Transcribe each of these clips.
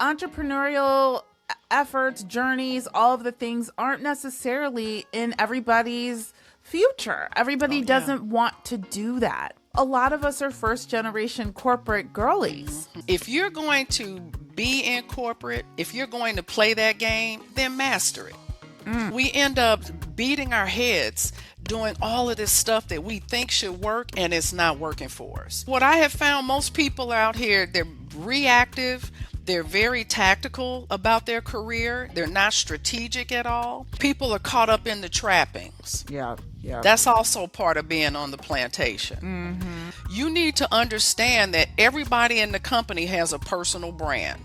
entrepreneurial efforts, journeys, all of the things aren't necessarily in everybody's future. Everybody doesn't want to do that. A lot of us are first generation corporate girlies. If you're going to be in corporate, if you're going to play that game, then master it. We end up beating our heads doing all of this stuff that we think should work, and it's not working for us. What I have found, most people out here, they're reactive. They're very tactical about their career. They're not strategic at all. People are caught up in the trappings. Yeah. That's also part of being on the plantation. You need to understand that everybody in the company has a personal brand.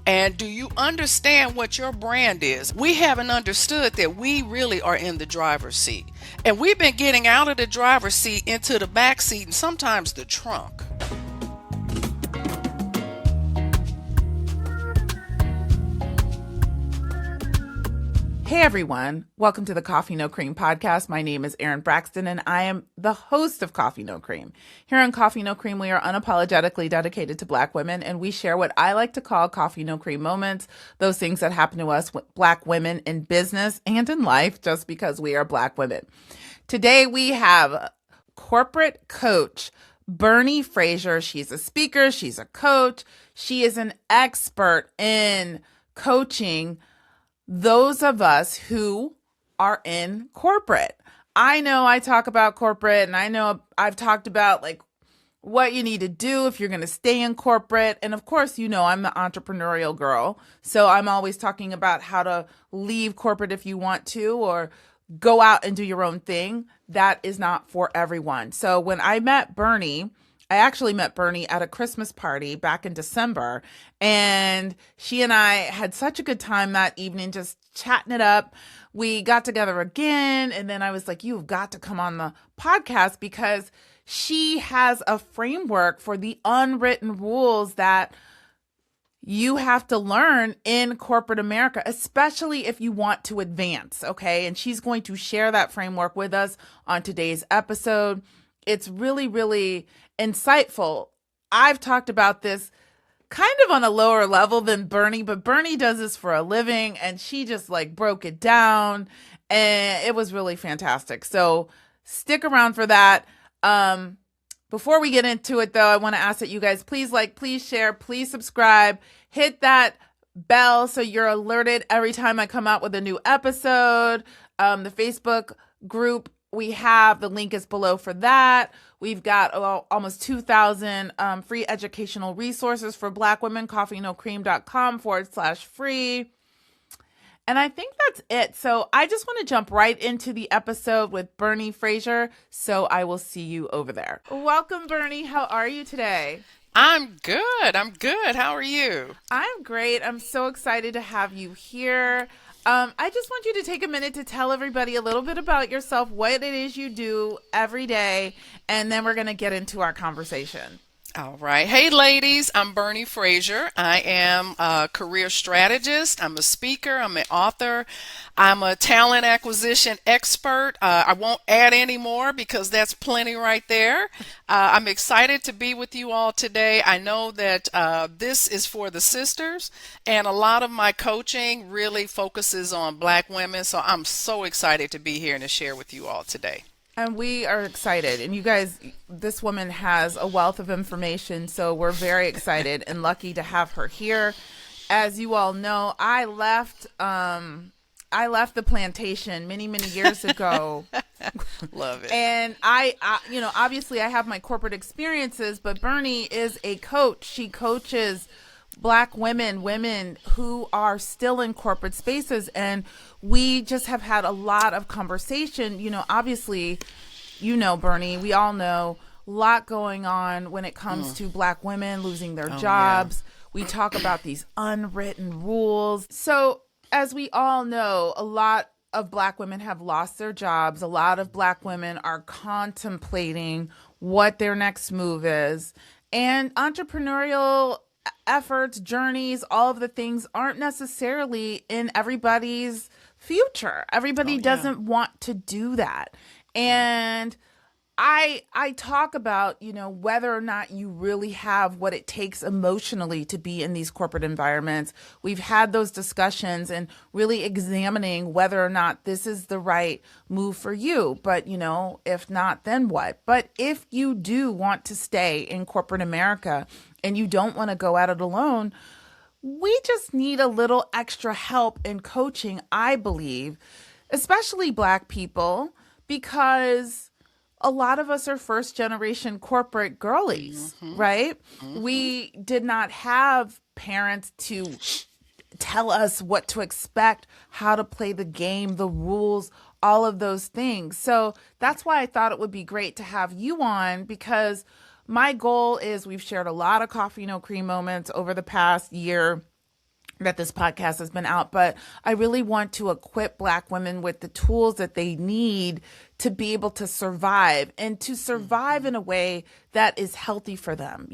And do you understand what your brand is? We haven't understood that we really are in the driver's seat. And we've been getting out of the driver's seat into the back seat and sometimes the trunk. Hey everyone, welcome to the Coffee No Cream podcast. My name is Erin Braxton and I am the host of Coffee No Cream. Here on Coffee No Cream, we are unapologetically dedicated to Black women, and we share what I like to call Coffee No Cream moments, those things that happen to us Black women in business and in life just because we are Black women. Today we have corporate coach Bernie Fraser. She's a speaker, she's a coach, she is an expert in coaching those of us who are in corporate. I know I talk about corporate, and I know I've talked about like what you need to do if you're going to stay in corporate. And of course, you know, I'm the entrepreneurial girl. So I'm always talking about how to leave corporate if you want to, or go out and do your own thing. That is not for everyone. So when I actually met Bernie at a Christmas party back in December, and she and I had such a good time that evening, just chatting it up. We got together again, and then I was like, you've got to come on the podcast because she has a framework for the unwritten rules that you have to learn in corporate America, especially if you want to advance, okay? And she's going to share that framework with us on today's episode. It's really, really insightful. I've talked about this kind of on a lower level than Bernie, but Bernie does this for a living, and she just like broke it down, and it was really fantastic. So stick around for that. Before we get into it though, I want to ask that you guys please like, please share, please subscribe, hit that bell so you're alerted every time I come out with a new episode. The Facebook group we have, the link is below for that. We've got almost 2,000 free educational resources for Black women, coffeenocream.com/free. And I think that's it. So I just want to jump right into the episode with Bernie Fraser. So I will see you over there. Welcome, Bernie. How are you today? I'm good. How are you? I'm great. I'm so excited to have you here. I just want you to take a minute to tell everybody a little bit about yourself, what it is you do every day, and then we're going to get into our conversation. All right. Hey, ladies, I'm Bernie Fraser. I am a career strategist. I'm a speaker. I'm an author. I'm a talent acquisition expert. I won't add any more because that's plenty right there. I'm excited to be with you all today. I know that this is for the sisters, and a lot of my coaching really focuses on Black women. So I'm so excited to be here and to share with you all today. And we are excited. And you guys, this woman has a wealth of information, so we're very excited and lucky to have her here. As you all know, I left the plantation many, many years ago. Love it. And I, obviously I have my corporate experiences, but Bernie is a coach. She coaches Black women who are still in corporate spaces, and we just have had a lot of conversation. Obviously, Bernie, we all know a lot going on when it comes to Black women losing their jobs. Yeah. We talk about these unwritten rules. So as we all know, a lot of Black women have lost their jobs. A lot of Black women are contemplating what their next move is, and entrepreneurial efforts, journeys, all of the things aren't necessarily in everybody's future. Everybody doesn't want to do that. And I talk about, whether or not you really have what it takes emotionally to be in these corporate environments. We've had those discussions and really examining whether or not this is the right move for you. But, if not, then what? But if you do want to stay in corporate America and you don't want to go at it alone, we just need a little extra help and coaching, I believe, especially Black people, because a lot of us are first generation corporate girlies, right? We did not have parents to tell us what to expect, how to play the game, the rules, all of those things. So that's why I thought it would be great to have you on, because my goal is, we've shared a lot of coffee no cream moments over the past year that this podcast has been out, but I really want to equip Black women with the tools that they need to be able to survive, and to survive in a way that is healthy for them.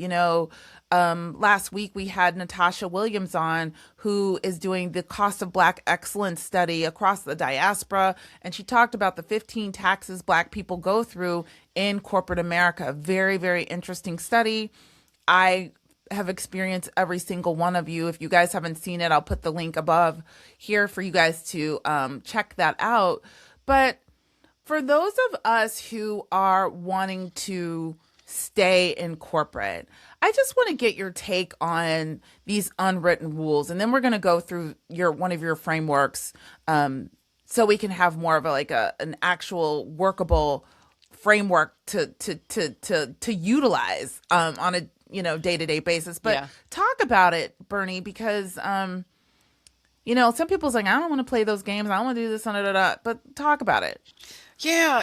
Last week we had Natasha Williams on, who is doing the cost of Black excellence study across the diaspora, and she talked about the 15 taxes Black people go through in corporate America. Very, very interesting study. I have experienced every single one of you. If you guys haven't seen it, I'll put the link above here for you guys to check that out. But for those of us who are wanting to stay in corporate, I just want to get your take on these unwritten rules, and then we're going to go through one of your frameworks, so we can have more of an actual workable framework to utilize on a day-to-day basis. But talk about it, Bernie, because some people's like, I don't want to play those games, I don't want to do this, but talk about it. Yeah,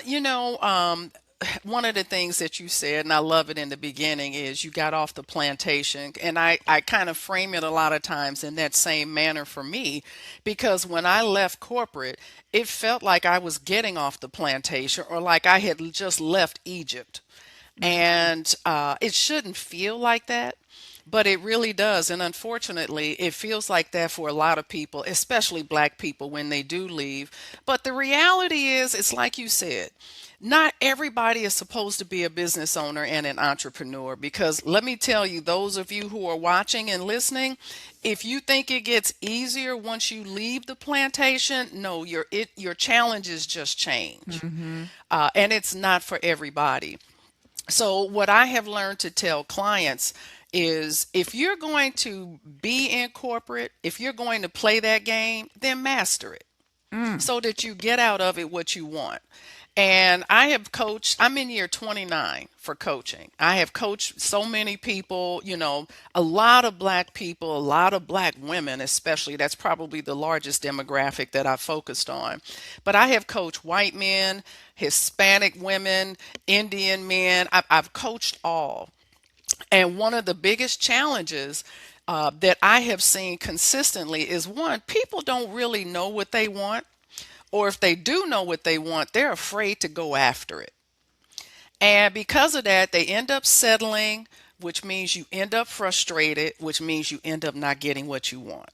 one of the things that you said, and I love it in the beginning, is you got off the plantation. And I kind of frame it a lot of times in that same manner for me, because when I left corporate, it felt like I was getting off the plantation, or like I had just left Egypt. And it shouldn't feel like that, but it really does. And unfortunately, it feels like that for a lot of people, especially Black people, when they do leave. But the reality is, it's like you said, not everybody is supposed to be a business owner and an entrepreneur, because let me tell you, those of you who are watching and listening, if you think it gets easier once you leave the plantation, no, your challenges just change. And it's not for everybody. So what I have learned to tell clients is, if you're going to be in corporate, if you're going to play that game, then master it so that you get out of it what you want. And I have coached, I'm in year 29 for coaching. I have coached so many people, a lot of Black people, a lot of Black women, especially. That's probably the largest demographic that I focused on. But I have coached white men, Hispanic women, Indian men. I've coached all. And one of the biggest challenges that I have seen consistently is, one, people don't really know what they want. Or if they do know what they want, they're afraid to go after it. And because of that, they end up settling, which means you end up frustrated, which means you end up not getting what you want.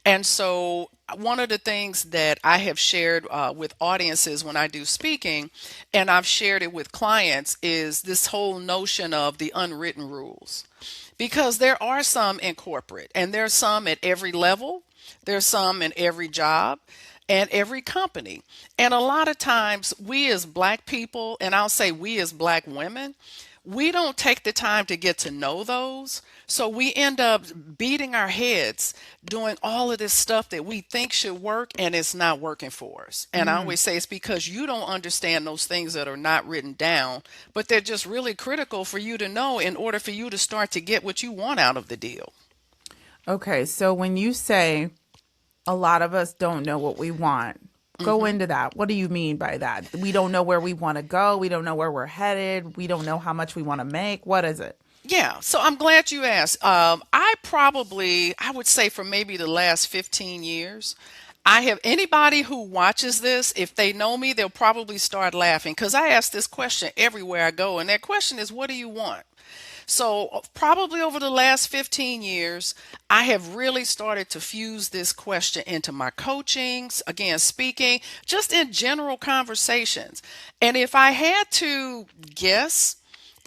And so one of the things that I have shared with audiences when I do speaking, and I've shared it with clients, is this whole notion of the unwritten rules. Because there are some in corporate, and there's some at every level. There's some in every job and every company. And a lot of times we as Black people, and I'll say we as Black women, we don't take the time to get to know those. So we end up beating our heads doing all of this stuff that we think should work, and it's not working for us. And I always say, it's because you don't understand those things that are not written down, but they're just really critical for you to know in order for you to start to get what you want out of the deal. Okay, so when you say a lot of us don't know what we want, go into that. What do you mean by that? We don't know where we want to go. We don't know where we're headed. We don't know how much we want to make. What is it? Yeah, so I'm glad you asked. I would say for maybe the last 15 years, I have anybody who watches this, if they know me, they'll probably start laughing, because I ask this question everywhere I go. And that question is, what do you want? So, probably over the last 15 years, I have really started to fuse this question into my coachings, again, speaking, just in general conversations. And if I had to guess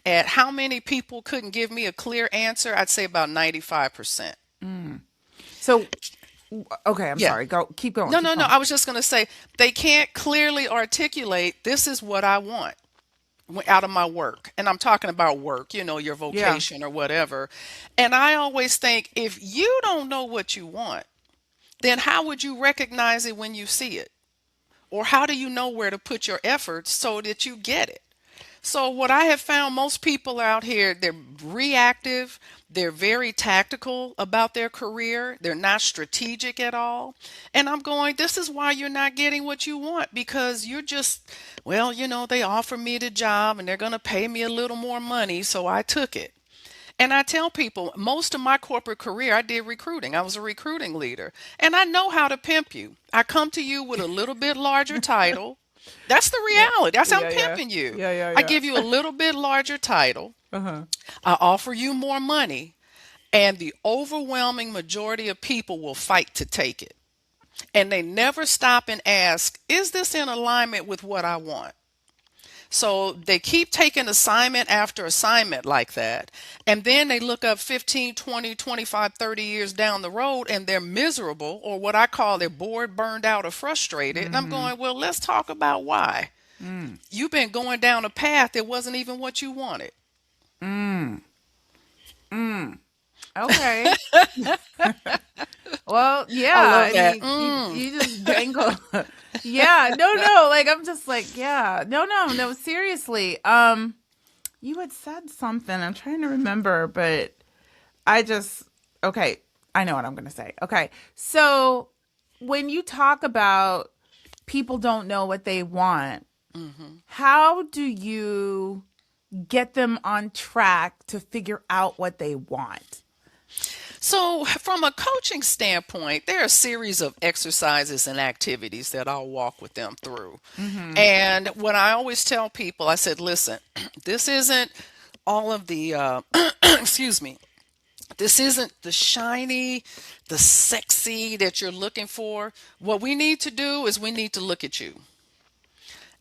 at how many people couldn't give me a clear answer, I'd say about 95%. So, okay, I'm Yeah. sorry. Go, keep going, No, keep no, no. going. I was just going to say they can't clearly articulate this is what I want out of my work. And I'm talking about work, your Yeah. vocation or whatever. And I always think if you don't know what you want, then how would you recognize it when you see it? Or how do you know where to put your efforts so that you get it? So what I have found, most people out here, they're reactive, they're very tactical about their career, they're not strategic at all. And I'm going, this is why you're not getting what you want, because you're just, well, they offer me the job and they're going to pay me a little more money, so I took it. And I tell people, most of my corporate career, I did recruiting. I was a recruiting leader. And I know how to pimp you. I come to you with a little bit larger title. That's the Yeah. reality. That's how I'm Yeah, yeah. pimping you. Yeah, yeah, I yeah. give you a little bit larger title. Uh-huh. I offer you more money. And the overwhelming majority of people will fight to take it. And they never stop and ask, is this in alignment with what I want? So they keep taking assignment after assignment like that. And then they look up 15, 20, 25, 30 years down the road and they're miserable, or what I call they're bored, burned out, or frustrated. And I'm Mm-hmm. going, well, let's talk about why. Mm. You've been going down a path that wasn't even what you wanted. Mm. Mm. Okay. Well, I yeah. love I that. mean, you just dangle. Yeah. No, no. Like, I'm just like, yeah. No, no, no. Seriously. You had said something. I'm trying to remember, but I just, okay. I know what I'm going to say. Okay. So when you talk about people don't know what they want, how do you get them on track to figure out what they want? So, from a coaching standpoint, there are a series of exercises and activities that I'll walk with them through. Mm-hmm. And what I always tell people, I said, listen, this isn't all of the, excuse me, this isn't the shiny, the sexy that you're looking for. What we need to do is we need to look at you.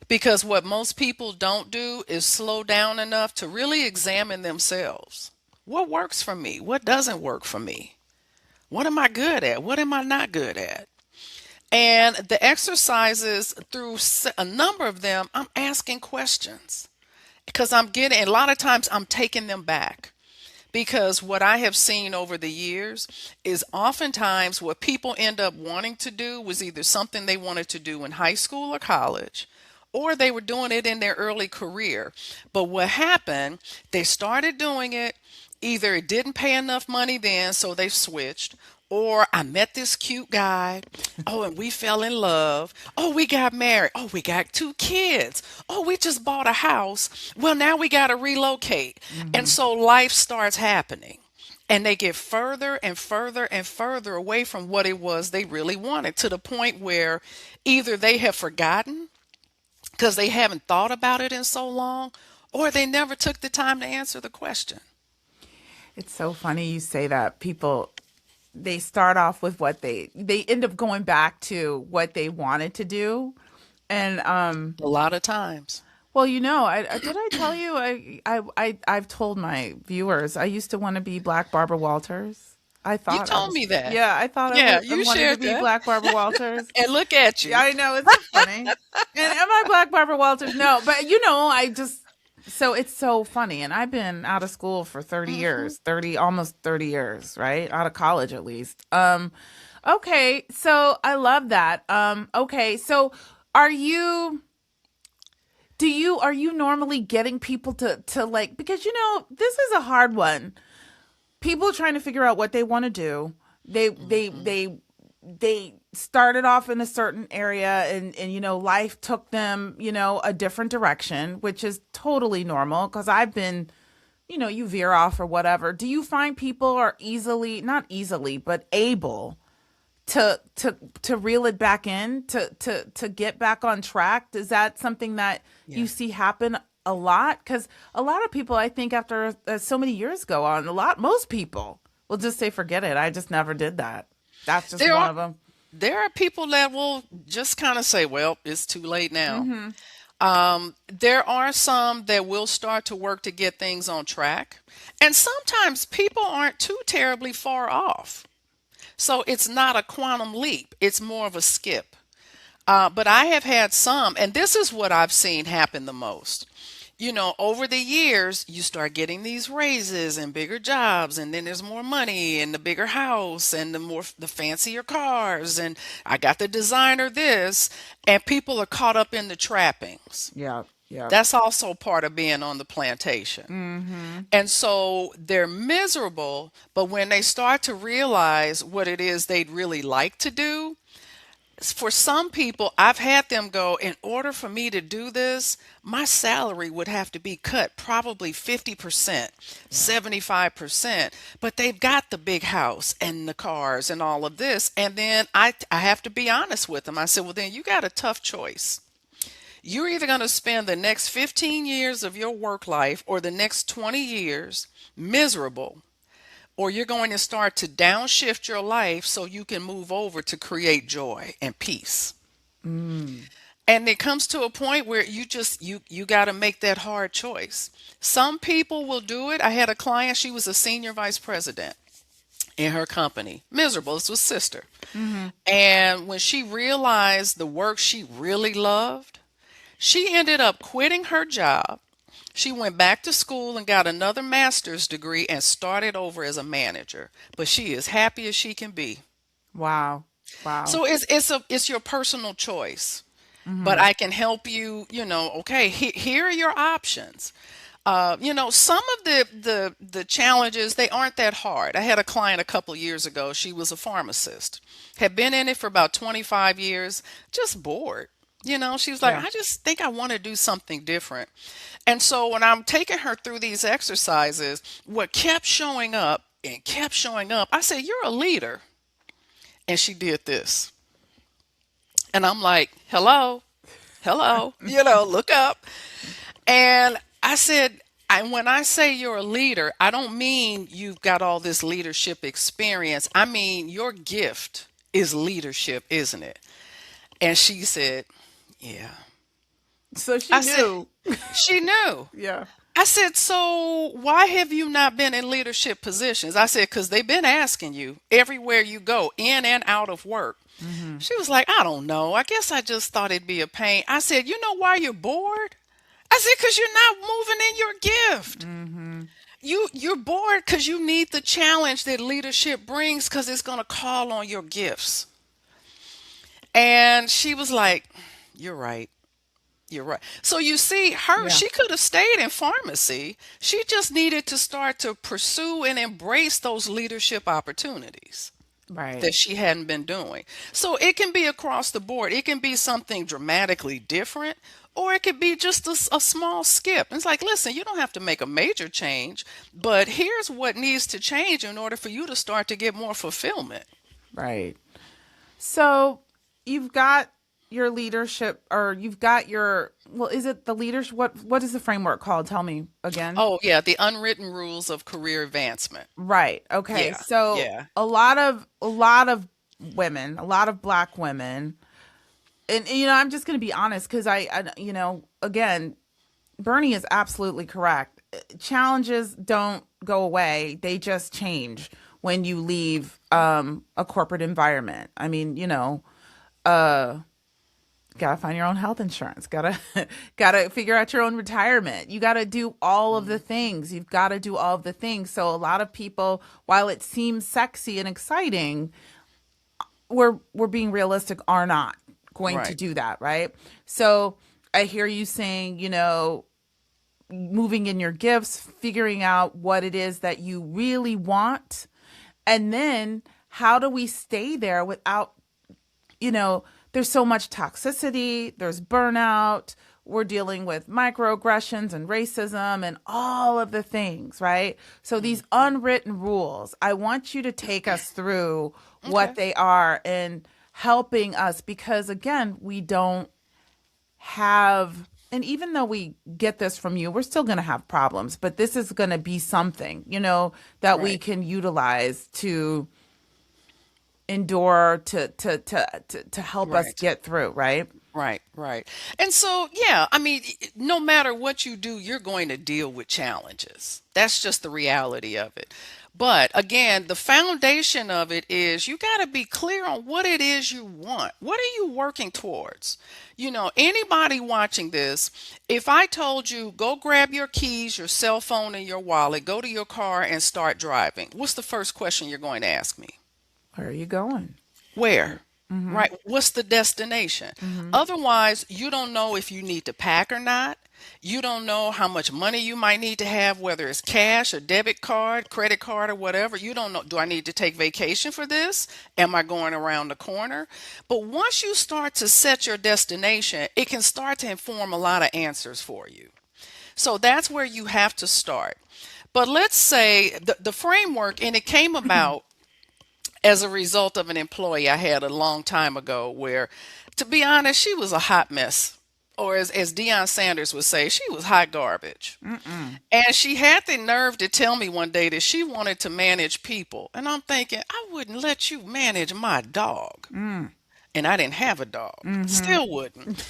Because what most people don't do is slow down enough to really examine themselves. What works for me? What doesn't work for me? What am I good at? What am I not good at? And the exercises, through a number of them, I'm asking questions because a lot of times I'm taking them back. Because what I have seen over the years is oftentimes what people end up wanting to do was either something they wanted to do in high school or college, or they were doing it in their early career. But what happened, they started doing it, either it didn't pay enough money then, so they switched, or I met this cute guy. Oh, and we fell in love. Oh, we got married. Oh, we got 2 kids. Oh, we just bought a house. Well, now we got to relocate. And Mm-hmm. so life starts happening. And they get further and further and further away from what it was they really wanted, to the point where either they have forgotten because they haven't thought about it in so long, or they never took the time to answer the question. It's so funny you say that. People, they start off with what they end up going back to what they wanted to do. And A lot of times. well, did I tell you I've told my viewers I used to want to be Black Barbara Walters. I You thought I told was, me that. yeah, I thought Yeah, I you wanted to shared be that. Black Barbara Walters. And look at Yeah, you. I know, isn't it funny? And am I Black Barbara Walters? No, but I just, so it's so funny. And I've been out of school for 30 Hmm. years, almost 30 years, right? Out of college at least. Okay, so I love that. Okay, so are you are you normally getting people to like, because this is a hard one. People trying to figure out what they want to do. They started off in a certain area, and life took them a different direction, which is totally normal, because I've been, you veer off or whatever. Do you find people are easily, not easily, but able to reel it back in, to get back on track? Is that something that Yeah. you see happen a lot because a lot of people, I think, after so many years go on, most people will just say, forget it. I just never did that. That's just There one are of them. there are people that will just kind of say, well, it's too late now. Mm-hmm. There are some that will start to work to get things on track. And sometimes people aren't too terribly far off. So it's not a quantum leap, it's more of a skip. But I have had some, and this is what I've seen happen the most. Over the years, you start getting these raises and bigger jobs, and then there's more money and the bigger house and the fancier cars, and I got the designer this, and people are caught up in the trappings. Yeah. Yeah. That's also part of being on the plantation. Mm-hmm. And so they're miserable, but when they start to realize what it is they'd really like to do, for some people, I've had them go, in order for me to do this, my salary would have to be cut probably 50%, Yeah. 75%. But they've got the big house and the cars and all of this. And then I have to be honest with them. I said, well, then you got a tough choice. You're either going to spend the next 15 years of your work life or the next 20 years miserable, or you're going to start to downshift your life so you can move over to create joy and peace. Mm. And it comes to a point where you got to make that hard choice. Some people will do it. I had a client, she was a senior vice president in her company. Miserable. This was sister. Mm-hmm. And when she realized the work she really loved, she ended up quitting her job. She went back to school and got another master's degree and started over as a manager. But she is happy as she can be. Wow. Wow. So it's your personal choice. But Mm-hmm. I can help you, okay, here are your options. Some of the challenges, they aren't that hard. I had a client a couple years ago. She was a pharmacist, had been in it for about 25 years, just bored. She was like, Yeah. I just think I want to do something different. And so when I'm taking her through these exercises, what kept showing up and kept showing up, I said, you're a leader. And she did this. And I'm like, hello, hello, look up. And I said, when I say you're a leader, I don't mean you've got all this leadership experience. I mean, your gift is leadership, isn't it? And she said, yeah. So she I said, knew. she knew. Yeah. I said, so why have you not been in leadership positions? I said, because they've been asking you everywhere you go, in and out of work. Mm-hmm. She was like, I don't know. I guess I just thought it'd be a pain. I said, you know why you're bored? I said, because you're not moving in your gift. Mm-hmm. You're bored because you need the challenge that leadership brings because it's going to call on your gifts. And she was like, you're right. You're right. So you see, Yeah. she could have stayed in pharmacy. She just needed to start to pursue and embrace those leadership opportunities Right. that she hadn't been doing. So it can be across the board. It can be something dramatically different, or it could be just a small skip. It's like, listen, you don't have to make a major change, but here's what needs to change in order for you to start to get more fulfillment. Right. So you've got your leadership, or you've got your, well, is it the leadership? What is the framework called? Tell me again. Oh, yeah, the unwritten rules of career advancement. Right. Okay. Yeah, So yeah. a lot of women, a lot of black women, and I'm just going to be honest because again, Bernie is absolutely correct. Challenges don't go away; they just change when you leave a corporate environment. I mean, gotta find your own health insurance. Gotta gotta figure out your own retirement. You gotta do all of the things. You've got to do all of the things. So a lot of people, while it seems sexy and exciting, we're being realistic, are not going to Right. do that, right? So I hear you saying, moving in your gifts, figuring out what it is that you really want, and then how do we stay there without, there's so much toxicity, there's burnout, we're dealing with microaggressions and racism and all of the things, right? So these unwritten rules, I want you to take us through what Okay. they are and helping us because again, we don't have and even though we get this from you, we're still going to have problems, but this is going to be something, that we Right. can utilize to endure to help us Right. get through, right? Right, right. And so, yeah, I mean, no matter what you do, you're going to deal with challenges. That's just the reality of it. But again, the foundation of it is you got to be clear on what it is you want. What are you working towards? Anybody watching this, if I told you, go grab your keys, your cell phone, and your wallet, go to your car and start driving, what's the first question you're going to ask me? Where are you going? Where? Mm-hmm. Right? What's the destination? Mm-hmm. Otherwise, you don't know if you need to pack or not. You don't know how much money you might need to have, whether it's cash, a debit card, credit card, or whatever. You don't know, do I need to take vacation for this? Am I going around the corner? But once you start to set your destination, it can start to inform a lot of answers for you. So that's where you have to start. But let's say the framework, and it came about as a result of an employee I had a long time ago where, to be honest, she was a hot mess. Or as Deion Sanders would say, she was hot garbage. Mm-mm. And she had the nerve to tell me one day that she wanted to manage people. And I'm thinking, I wouldn't let you manage my dog. Mm. And I didn't have a dog. Mm-hmm. Still wouldn't.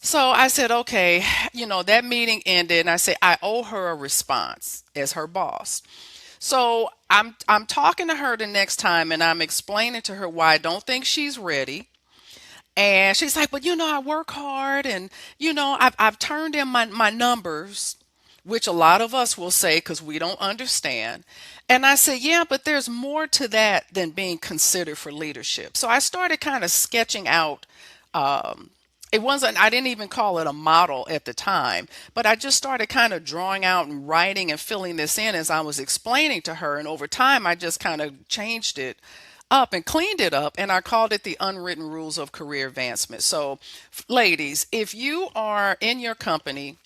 So I said, okay, that meeting ended and I said I owe her a response as her boss. So I'm talking to her the next time and I'm explaining to her why I don't think she's ready. And she's like, but I work hard and I've turned in my numbers, which a lot of us will say because we don't understand. And I said, yeah, but there's more to that than being considered for leadership. So I started kind of sketching out it wasn't, I didn't even call it a model at the time, but I just started kind of drawing out and writing and filling this in as I was explaining to her. And over time, I just kind of changed it up and cleaned it up, and I called it the unwritten rules of career advancement. So, ladies, if you are in your company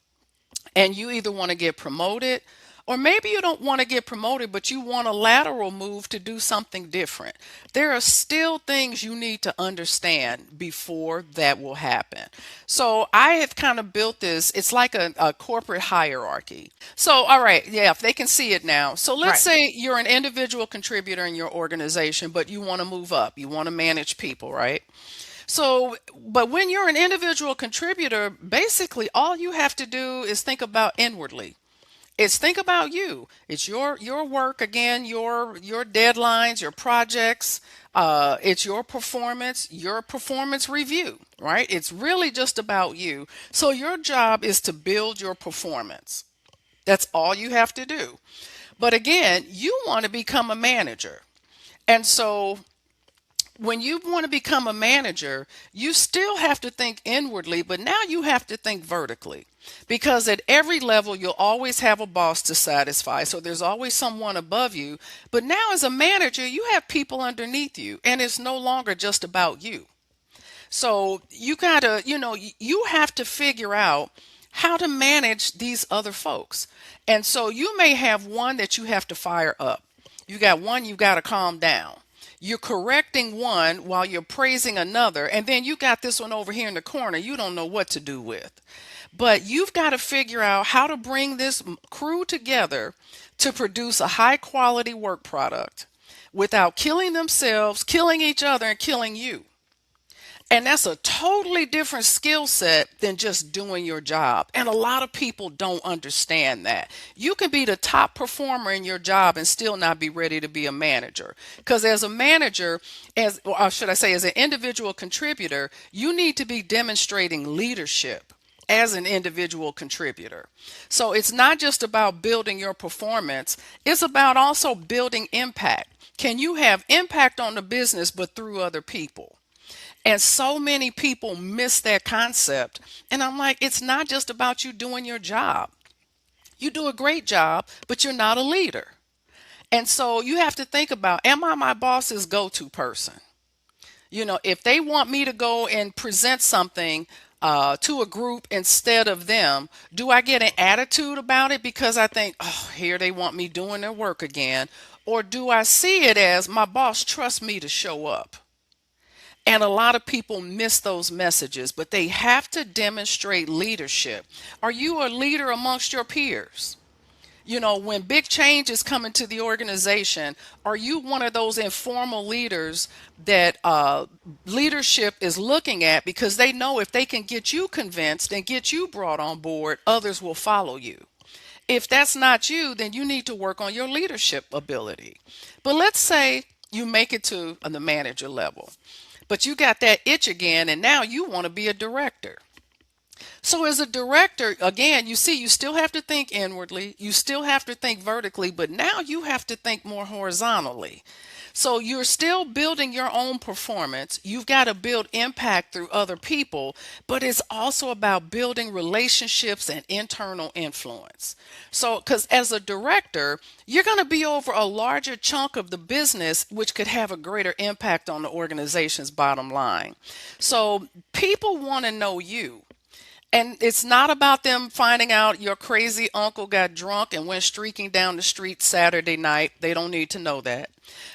and you either want to get promoted or maybe you don't want to get promoted, but you want a lateral move to do something different. There are still things you need to understand before that will happen. So I have kind of built this, it's like a corporate hierarchy. So, all right, yeah, if they can see it now. So let's Right. say you're an individual contributor in your organization, but you want to move up, you want to manage people, right? So, but when you're an individual contributor, basically all you have to do is think about inwardly. It's think about you. It's your work again, your deadlines, your projects. It's your performance review, right? It's really just about you. So your job is to build your performance. That's all you have to do. But again, you want to become a manager. And so when you want to become a manager, you still have to think inwardly, but now you have to think vertically. Because at every level, you'll always have a boss to satisfy. So there's always someone above you. But now, as a manager, you have people underneath you, and it's no longer just about you. So you gotta, you have to figure out how to manage these other folks. And so you may have one that you have to fire up. You got one you got to calm down. You're correcting one while you're praising another. And then you got this one over here in the corner you don't know what to do with. But you've got to figure out how to bring this crew together to produce a high quality work product without killing themselves, killing each other, and killing you. And that's a totally different skill set than just doing your job. And a lot of people don't understand that. You can be the top performer in your job and still not be ready to be a manager. Because as a manager, or should I say, as an individual contributor, you need to be demonstrating leadership as an individual contributor. So it's not just about building your performance, it's about also building impact. Can you have impact on the business but through other people? And so many people miss that concept. And I'm like, it's not just about you doing your job. You do a great job, but you're not a leader. And so you have to think about, am I my boss's go-to person? If they want me to go and present something to a group instead of them, do I get an attitude about it because I think, oh, here they want me doing their work again? Or do I see it as my boss trusts me to show up? And a lot of people miss those messages, but they have to demonstrate leadership. Are you a leader amongst your peers? You know, when big change is coming to the organization, are you one of those informal leaders that leadership is looking at because they know if they can get you convinced and get you brought on board, others will follow you? If that's not you, then you need to work on your leadership ability. But let's say you make it to the manager level, but you got that itch again, and now you want to be a director. So, as a director, again, you see, you still have to think inwardly, you still have to think vertically, but now you have to think more horizontally. So, you're still building your own performance. You've got to build impact through other people, but it's also about building relationships and internal influence. So, because as a director, you're going to be over a larger chunk of the business, which could have a greater impact on the organization's bottom line. So, people want to know you. And it's not about them finding out your crazy uncle got drunk and went streaking down the street Saturday night. They don't need to know that.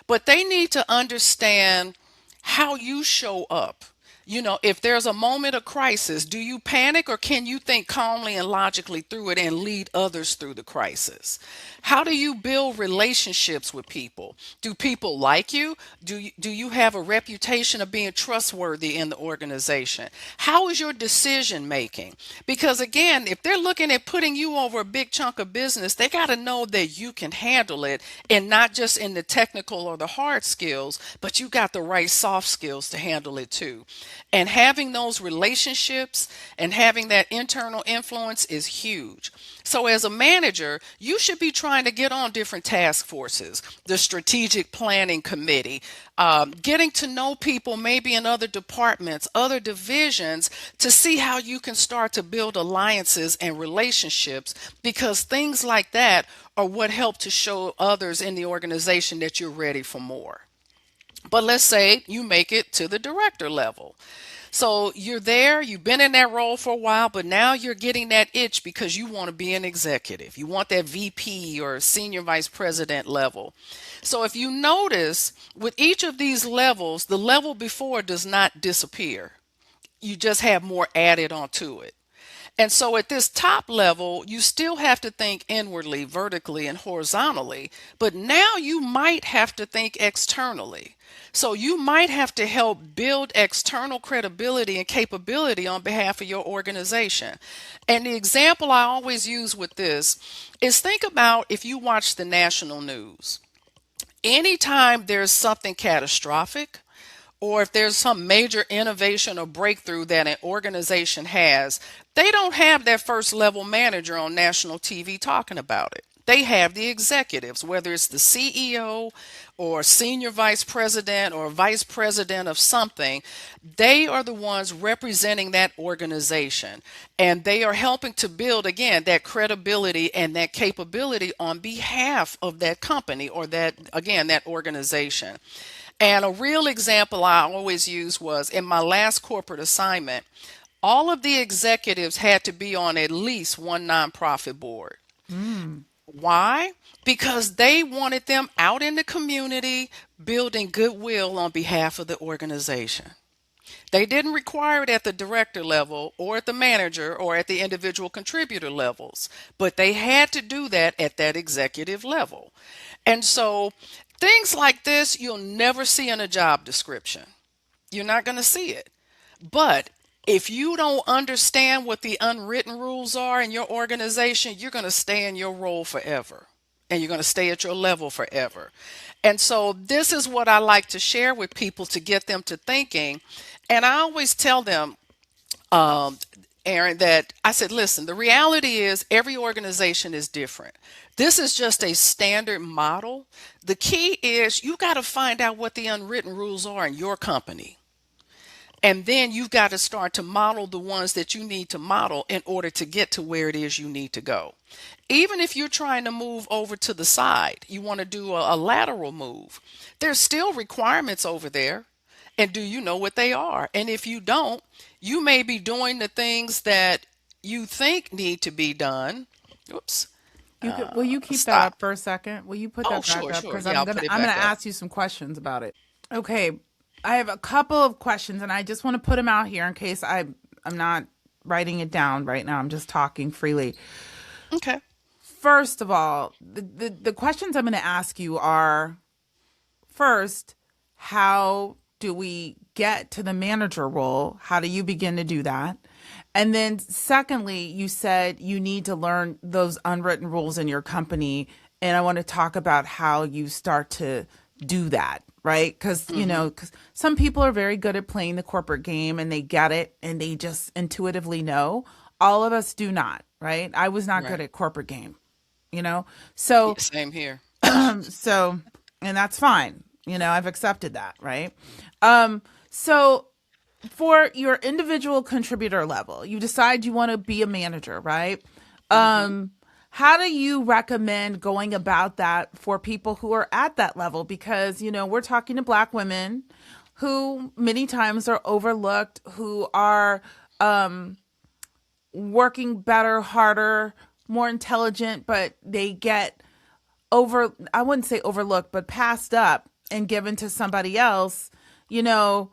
But they need to understand how you show up. You know, if there's a moment of crisis, do you panic or can you think calmly and logically through it and lead others through the crisis? How do you build relationships with people? Do people like you? Do you have a reputation of being trustworthy in the organization? How is your decision making? Because again, if they're looking at putting you over a big chunk of business, they got to know that you can handle it, and not just in the technical or the hard skills, but you got the right soft skills to handle it too. And having those relationships and having that internal influence is huge. So, as a manager, you should be trying to get on different task forces, the strategic planning committee, getting to know people maybe in other departments, other divisions, to see how you can start to build alliances and relationships, because things like that are what help to show others in the organization that you're ready for more. But let's say you make it to the director level. So you're there, you've been in that role for a while, but now you're getting that itch because you want to be an executive. You want that VP or senior vice president level. So if you notice, with each of these levels, the level before does not disappear. You just have more added onto it. And so at this top level, you still have to think inwardly, vertically, and horizontally, but now you might have to think externally. So you might have to help build external credibility and capability on behalf of your organization. And the example I always use with this is, think about if you watch the national news. Anytime there's something catastrophic, or if there's some major innovation or breakthrough that an organization has, they don't have their first level manager on national TV talking about it. They have the executives, whether it's the CEO or senior vice president or vice president of something. They are the ones representing that organization. And they are helping to build, again, that credibility and that capability on behalf of that company or that, again, that organization. And a real example I always use was in my last corporate assignment, all of the executives had to be on at least one nonprofit board. Mm. Why? Because they wanted them out in the community building goodwill on behalf of the organization. They didn't require it at the director level or at the manager or at the individual contributor levels, but they had to do that at that executive level. And so things like this, you'll never see in a job description. You're not going to see it. But if you don't understand what the unwritten rules are in your organization, you're going to stay in your role forever. And you're going to stay at your level forever. And so this is what I like to share with people to get them to thinking. And I always tell them, um, Erin, that I said, listen, the reality is every organization is different. This is just a standard model. The key is you got to find out what the unwritten rules are in your company. And then you've got to start to model the ones that you need to model in order to get to where it is you need to go. Even if you're trying to move over to the side, you want to do a lateral move, there's still requirements over there. And do you know what they are? And if you don't, you may be doing the things that you think need to be done. Oops. Will you keep that Stop. up for a second? Will you put Oh, that back sure, up? sure. Because Yeah, I'm I'll gonna put it I'm gonna back up. ask you some questions about it. Okay. I have a couple of questions, and I just want to put them out here in case I'm not writing it down right now. I'm just talking freely. Okay. First of all, the questions I'm going to ask you are first, how do we get to the manager role? How do you begin to do that? And then, secondly, you said you need to learn those unwritten rules in your company. And I want to talk about how you start to do that, right? Because, Mm-hmm. because some people are very good at playing the corporate game and they get it and they just intuitively know. All of us do not, right? I was not good Right. at corporate game, you know? Yeah, So, same here. so, and that's fine. I've accepted that, right? So for your individual contributor level, you decide you want to be a manager, right? Mm-hmm. How do you recommend going about that for people who are at that level? Because, we're talking to Black women who many times are overlooked, who are working better, harder, more intelligent, but they get I wouldn't say overlooked, but passed up and given to somebody else, you know.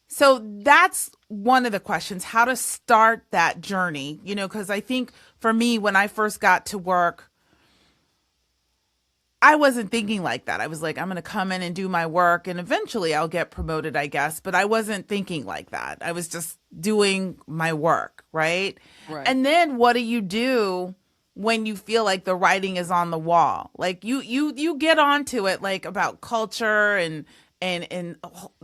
So that's one of the questions, how to start that journey, because I think for me, when I first got to work, I wasn't thinking like that. I was like, I'm going to come in and do my work and eventually I'll get promoted, I guess. But I wasn't thinking like that. I was just doing my work, right? Right. And then what do when you feel like the writing is on the wall? Like you get onto it like about culture and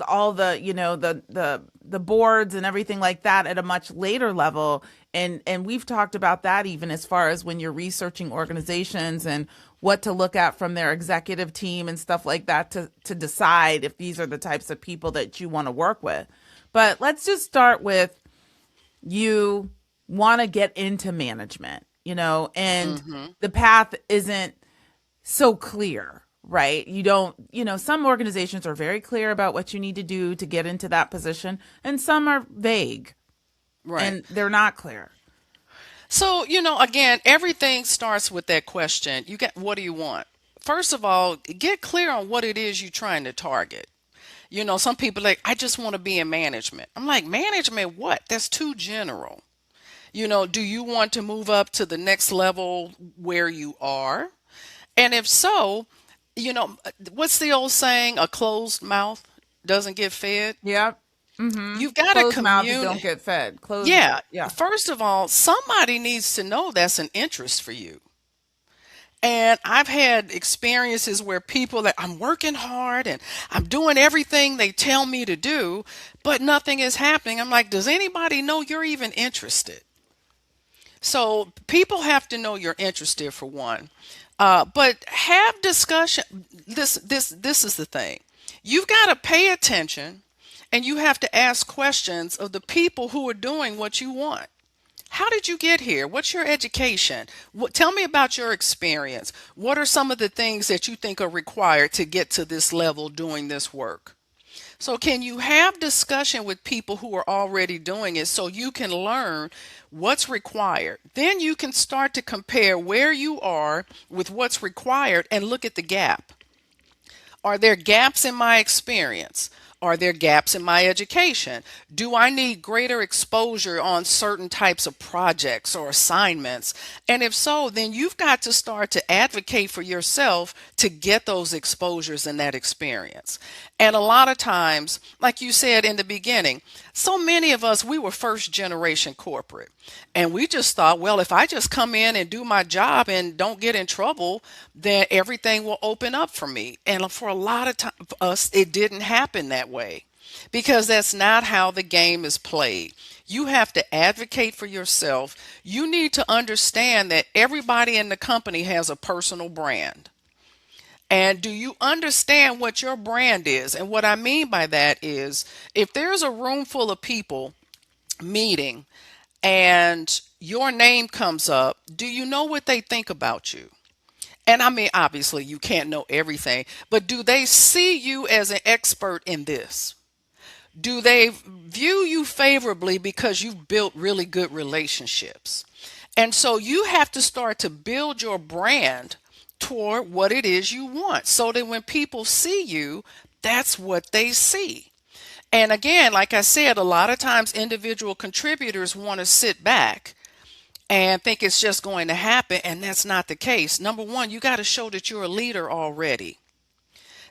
all the, the boards and everything like that at a much later level. And we've talked about that even as far as when you're researching organizations and what to look at from their executive team and stuff like that to decide if these are the types of people that you want to work with. But let's just start with you want to get into management, and Mm-hmm. the path isn't so clear, right? You don't, some organizations are very clear about what you need to do to get into that position, and some are vague Right. and they're not clear. So, again, everything starts with that question. You get, what do you want? First of all, get clear on what it is you're trying to target. Some people like, I just want to be in management. I'm like, management what? That's too general. Do you want to move up to the next level where you are? And if so, what's the old saying? A closed mouth doesn't get fed. Yep. Mm-hmm. You've got to Closed mouths don't communicate. get fed. Closed. Yeah. Yeah. First of all, somebody needs to know that's an interest for you. And I've had experiences where people that I'm working hard and I'm doing everything they tell me to do, but nothing is happening. I'm like, does anybody know you're even interested? So people have to know you're interested for one. But have discussion. This is the thing. You've got to pay attention and you have to ask questions of the people who are doing what you want. How did you get here? What's your education? Tell me about your experience. What are some of the things that you think are required to get to this level doing this work? So, can you have discussion with people who are already doing it so you can learn what's required? Then you can start to compare where you are with what's required and look at the gap. Are there gaps in my experience? Are there gaps in my education? Do I need greater exposure on certain types of projects or assignments? And if so, then you've got to start to advocate for yourself to get those exposures and that experience. And a lot of times, like you said in the beginning, so many of us, we were first generation corporate. And we just thought, well, if I just come in and do my job and don't get in trouble, then everything will open up for me. And for a lot of us, it didn't happen that way because that's not how the game is played. You have to advocate for yourself. You need to understand that everybody in the company has a personal brand. And do you understand what your brand is? And what I mean by that is if there's a room full of people meeting and your name comes up, do you know what they think about you? And I mean, obviously, you can't know everything, but do they see you as an expert in this? Do they view you favorably because you've built really good relationships? And so you have to start to build your brand toward what it is you want so that when people see you, That's what they see. And again, like I said, a lot of times individual contributors want to sit back and think it's just going to happen, and that's not the case. Number one, you got to show that you're a leader already.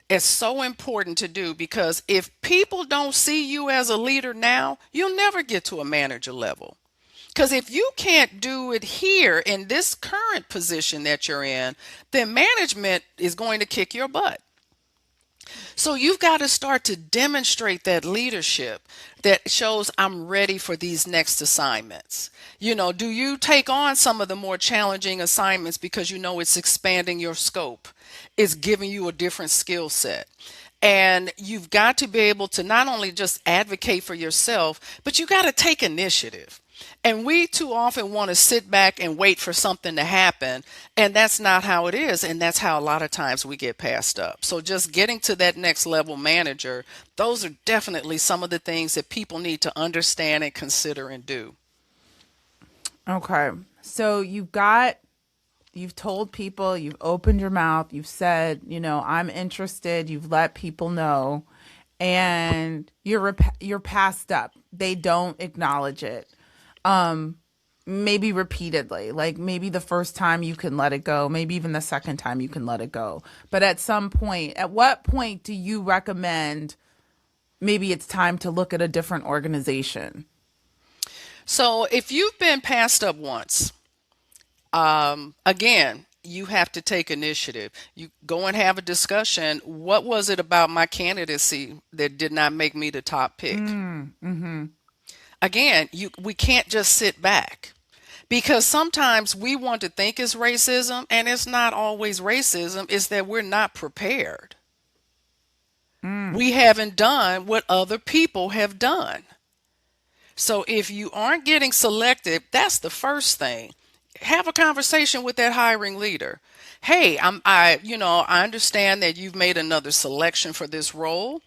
It's so important to do, because if people don't see you as a leader now, you'll never get to a manager level. Because if you can't do it here in this current position that you're in, then management is going to kick your butt. So you've got to start to demonstrate that leadership that shows I'm ready for these next assignments. Do you take on some of the more challenging assignments because you know it's expanding your scope? It's giving you a different skill set. And you've got to be able to not only just advocate for yourself, but you got to take initiative. And we too often want to sit back and wait for something to happen. And that's not how it is. And that's how a lot of times we get passed up. So just getting to that next level manager, those are definitely some of the things that people need to understand and consider and do. Okay. So you've told people, you've opened your mouth, you've said, I'm interested, you've let people know, and you're passed up. They don't acknowledge it. Maybe repeatedly, like maybe the first time you can let it go, maybe even the second time you can let it go. But at what point do you recommend maybe it's time to look at a different organization? So if you've been passed up once, again, you have to take initiative. You go and have a discussion. What was it about my candidacy that did not make me the top pick? Again, we can't just sit back, because sometimes we want to think it's racism, and it's not always racism. It's that we're not prepared. We haven't done what other people have done. So if you aren't getting selected, that's the first thing. Have a conversation with that hiring leader. Hey, I understand that you've made another selection for this role.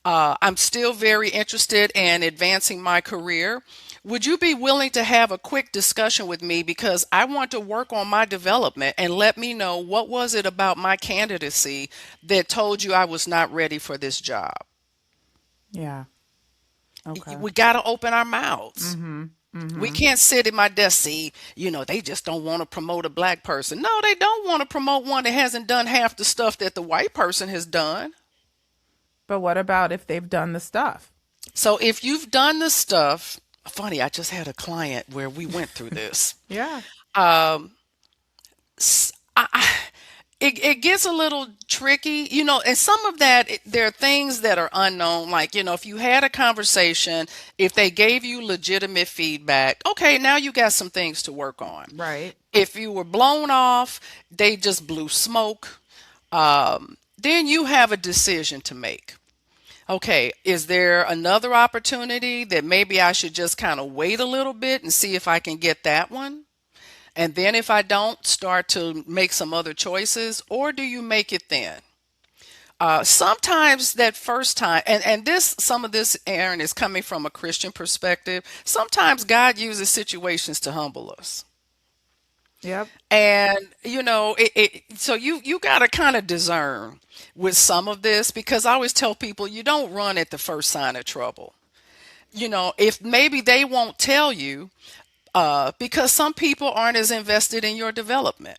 I'm still very interested in advancing my career. Would you be willing to have a quick discussion with me, because I want to work on my development, and let me know what was it about my candidacy that told you I was not ready for this job? Yeah. Okay. We got to open our mouths. We can't sit at my desk, see, they just don't want to promote a black person. No, they don't want to promote one that hasn't done half the stuff that the white person has done. But what about if they've done the stuff? So if you've done the stuff, funny, I just had a client where we went through this. Yeah. It gets a little tricky, and some of that, there are things that are unknown. Like, if you had a conversation, if they gave you legitimate feedback, okay, now you got some things to work on. Right. If you were blown off, they just blew smoke, then you have a decision to make. Okay, is there another opportunity that maybe I should just kind of wait a little bit and see if I can get that one? And then if I don't, start to make some other choices, or do you make it then? Sometimes that first time, and some of this, Erin, is coming from a Christian perspective. Sometimes God uses situations to humble us. Yep. And so you got to kind of discern with some of this, because I always tell people, you don't run at the first sign of trouble. If maybe they won't tell you, because some people aren't as invested in your development.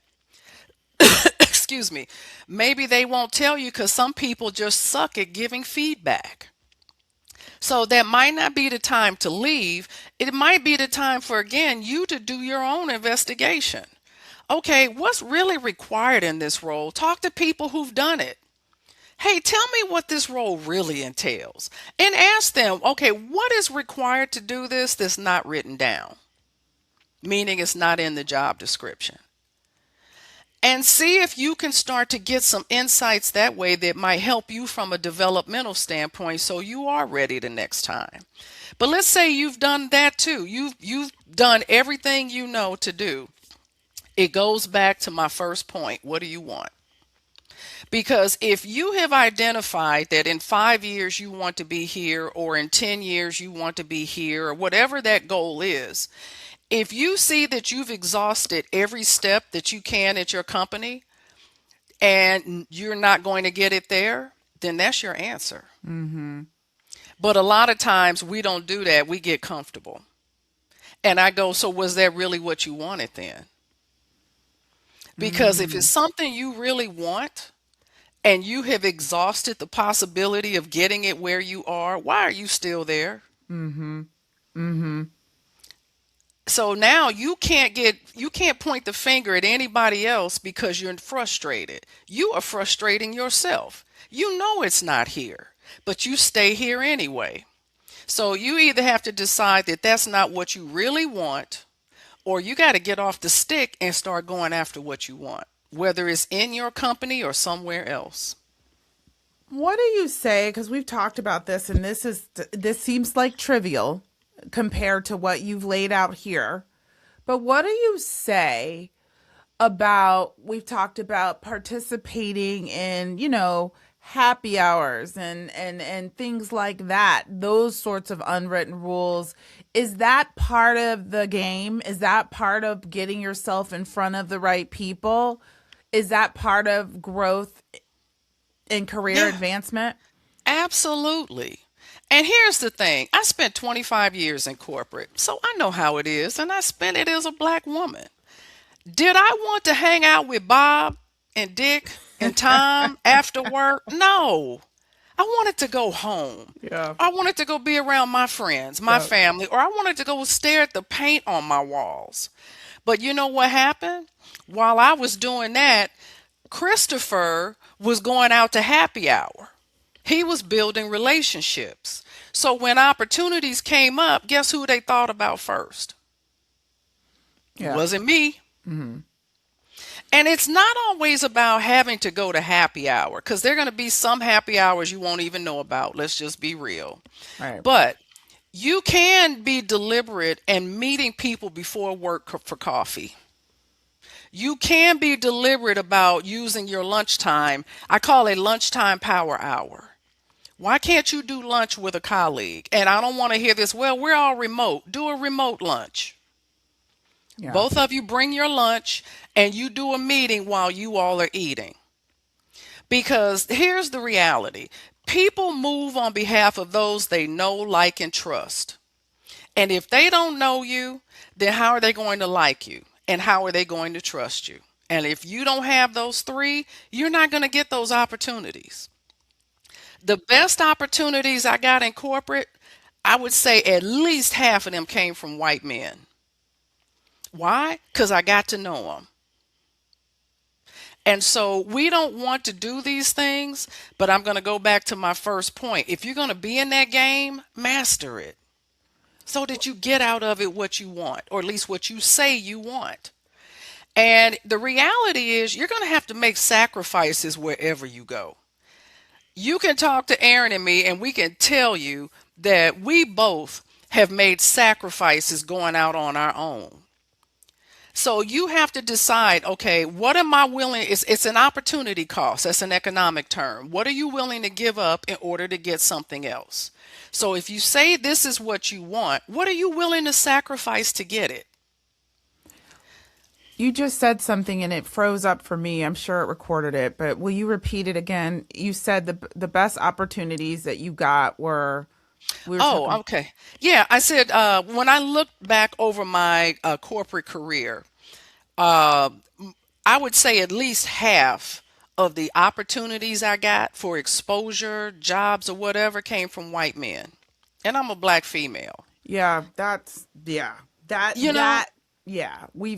Excuse me. Maybe they won't tell you because some people just suck at giving feedback. So that might not be the time to leave. It might be the time for, again, you to do your own investigation. Okay, what's really required in this role? Talk to people who've done it. Hey, tell me what this role really entails. And ask them, okay, what is required to do this that's not written down? Meaning it's not in the job description. And see if you can start to get some insights that way that might help you from a developmental standpoint, so you are ready the next time. But let's say you've done that too. You've done everything you know to do. It goes back to my first point. What do you want? Because if you have identified that in 5 years you want to be here, or in 10 years you want to be here, or whatever that goal is, if you see that you've exhausted every step that you can at your company and you're not going to get it there, then that's your answer. But a lot of times we don't do that. We get comfortable. And I go, so was that really what you wanted then? Because if it's something you really want and you have exhausted the possibility of getting it where you are, why are you still there? So now you can't point the finger at anybody else because you're frustrated. You are frustrating yourself. You know it's not here, but you stay here anyway. So you either have to decide that that's not what you really want, or you got to get off the stick and start going after what you want, whether it's in your company or somewhere else. What do you say? Because we've talked about this, and this seems like trivial compared to what you've laid out here. But what do you say about, we've talked about participating in, happy hours and things like that, those sorts of unwritten rules. Is that part of the game? Is that part of getting yourself in front of the right people? Is that part of growth and career advancement? Absolutely. And here's the thing. I spent 25 years in corporate, so I know how it is, and I spent it as a Black woman. Did I want to hang out with Bob and Dick and Tom after work? No. I wanted to go home. Yeah. I wanted to go be around my friends, my family, or I wanted to go stare at the paint on my walls. But you know what happened? While I was doing that, Christopher was going out to happy hour. He was building relationships. So when opportunities came up, guess who they thought about first? It wasn't me. And it's not always about having to go to happy hour, because there are going to be some happy hours you won't even know about. Let's just be real. Right. But you can be deliberate and meeting people before work for coffee. You can be deliberate about using your lunchtime. I call it lunchtime power hour. Why can't you do lunch with a colleague? And I don't want to hear this, well, we're all remote. Do a remote lunch. Yeah. Both of you bring your lunch and you do a meeting while you all are eating. Because here's the reality. People move on behalf of those they know, like, and trust. And if they don't know you, then how are they going to like you? And how are they going to trust you? And if you don't have those three, you're not going to get those opportunities. The best opportunities I got in corporate, I would say at least half of them came from white men. Why? Because I got to know them. And so we don't want to do these things, but I'm going to go back to my first point. If you're going to be in that game, master it so that you get out of it what you want, or at least what you say you want. And the reality is you're going to have to make sacrifices wherever you go. You can talk to Erin and me, and we can tell you that we both have made sacrifices going out on our own. So you have to decide, okay, what am I willing? It's an opportunity cost. That's an economic term. What are you willing to give up in order to get something else? So if you say this is what you want, what are you willing to sacrifice to get it? You just said something and it froze up for me. I'm sure it recorded it, but will you repeat it again? You said the best opportunities that you got were. Okay. Yeah, I said when I looked back over my corporate career, I would say at least half of the opportunities I got for exposure, jobs, or whatever came from white men, and I'm a Black female. Yeah, we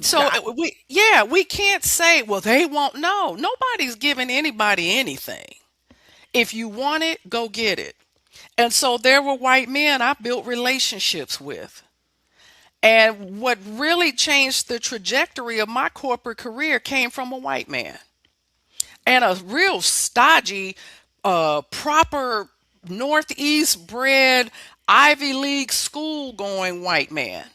can't say, well, they won't. No, nobody's giving anybody anything. If you want it, go get it. And so there were white men I built relationships with. And what really changed the trajectory of my corporate career came from a white man. And a real stodgy, proper Northeast bred, Ivy League school going white man.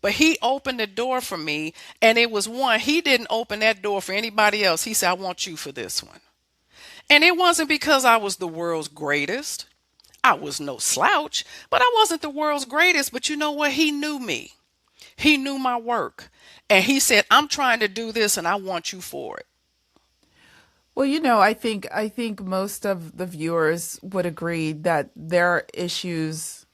But he opened the door for me, and it was one. He didn't open that door for anybody else. He said, I want you for this one. And it wasn't because I was the world's greatest. I was no slouch, but I wasn't the world's greatest. But you know what? He knew me. He knew my work. And he said, I'm trying to do this and I want you for it. Well, I think most of the viewers would agree that there are issues,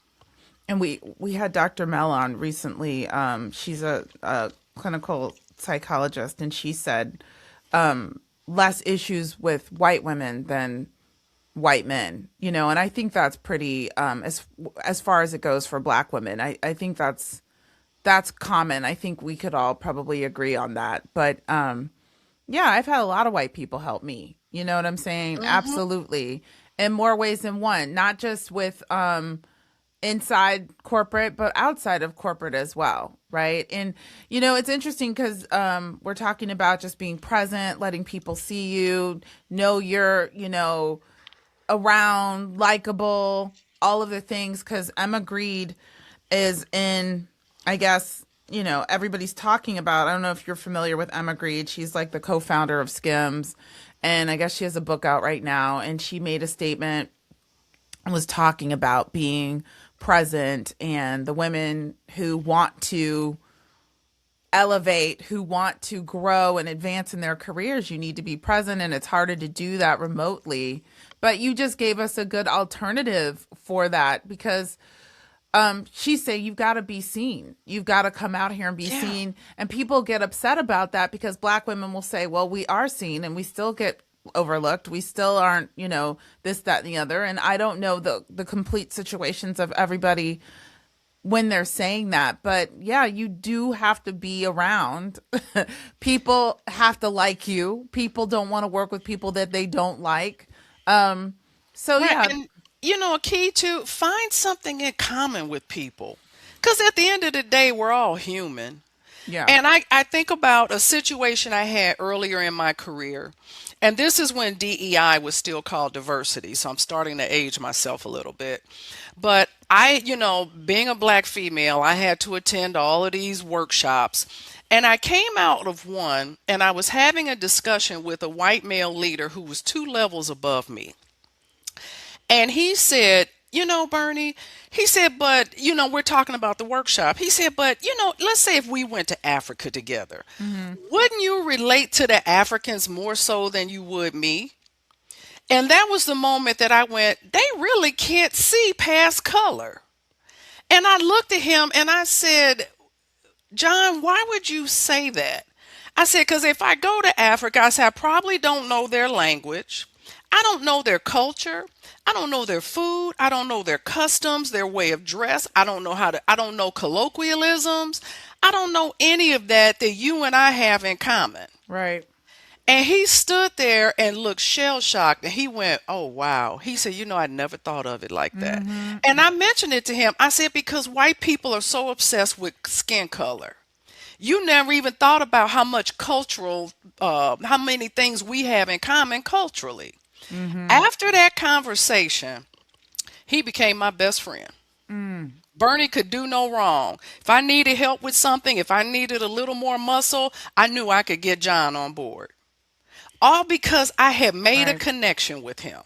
and we had Dr. Mel on recently. She's a clinical psychologist, and she said less issues with white women than white men, and I think that's pretty as far as it goes for black women. I think that's common. I think we could all probably agree on that. But yeah, I've had a lot of white people help me. You know what I'm saying? Hmm. Absolutely. In more ways than one, not just with inside corporate, but outside of corporate as well, right? And it's interesting because we're talking about just being present, letting people see you, know you're, around, likable, all of the things. Because Emma Greed is in, I guess, everybody's talking about. I don't know if you're familiar with Emma Greed. She's like the co-founder of Skims, and I guess she has a book out right now. And she made a statement and was talking about being present, and the women who want to elevate, who want to grow and advance in their careers, you need to be present, and it's harder to do that remotely. But you just gave us a good alternative for that, because she's saying you've got to be seen. You've got to come out here and be Yeah. seen. And people get upset about that because black women will say, well, we are seen and we still get overlooked. We still aren't, this, that, and the other. And I don't know the complete situations of everybody when they're saying that. But yeah, you do have to be around. People have to like you. People don't want to work with people that they don't like. Um, so Right. yeah, And, a key to find something in common with people. Because at the end of the day, we're all human. yeah. And I think about a situation I had earlier in my career. And this is when DEI was still called diversity. So I'm starting to age myself a little bit. But being a black female, I had to attend all of these workshops. And I came out of one and I was having a discussion with a white male leader who was 2 levels above me. And he said, Bernie, he said, but, we're talking about the workshop. He said, but, let's say if we went to Africa together, Hmm. wouldn't you relate to the Africans more so than you would me? And that was the moment that I went, they really can't see past color. And I looked at him and I said, John, why would you say that? I said, because if I go to Africa, I said, I probably don't know their language. I don't know their culture. I don't know their food. I don't know their customs, their way of dress. I don't know colloquialisms. I don't know any of that that you and I have in common. Right. And he stood there and looked shell shocked and he went, oh, wow. He said, I never thought of it like that. Hmm. And I mentioned it to him. I said, because white people are so obsessed with skin color. You never even thought about how much how many things we have in common culturally. Hmm. After that conversation, he became my best friend. Mm. Bernie could do no wrong. If I needed help with something, if I needed a little more muscle, I knew I could get John on board. All because I had made a Right. connection with him.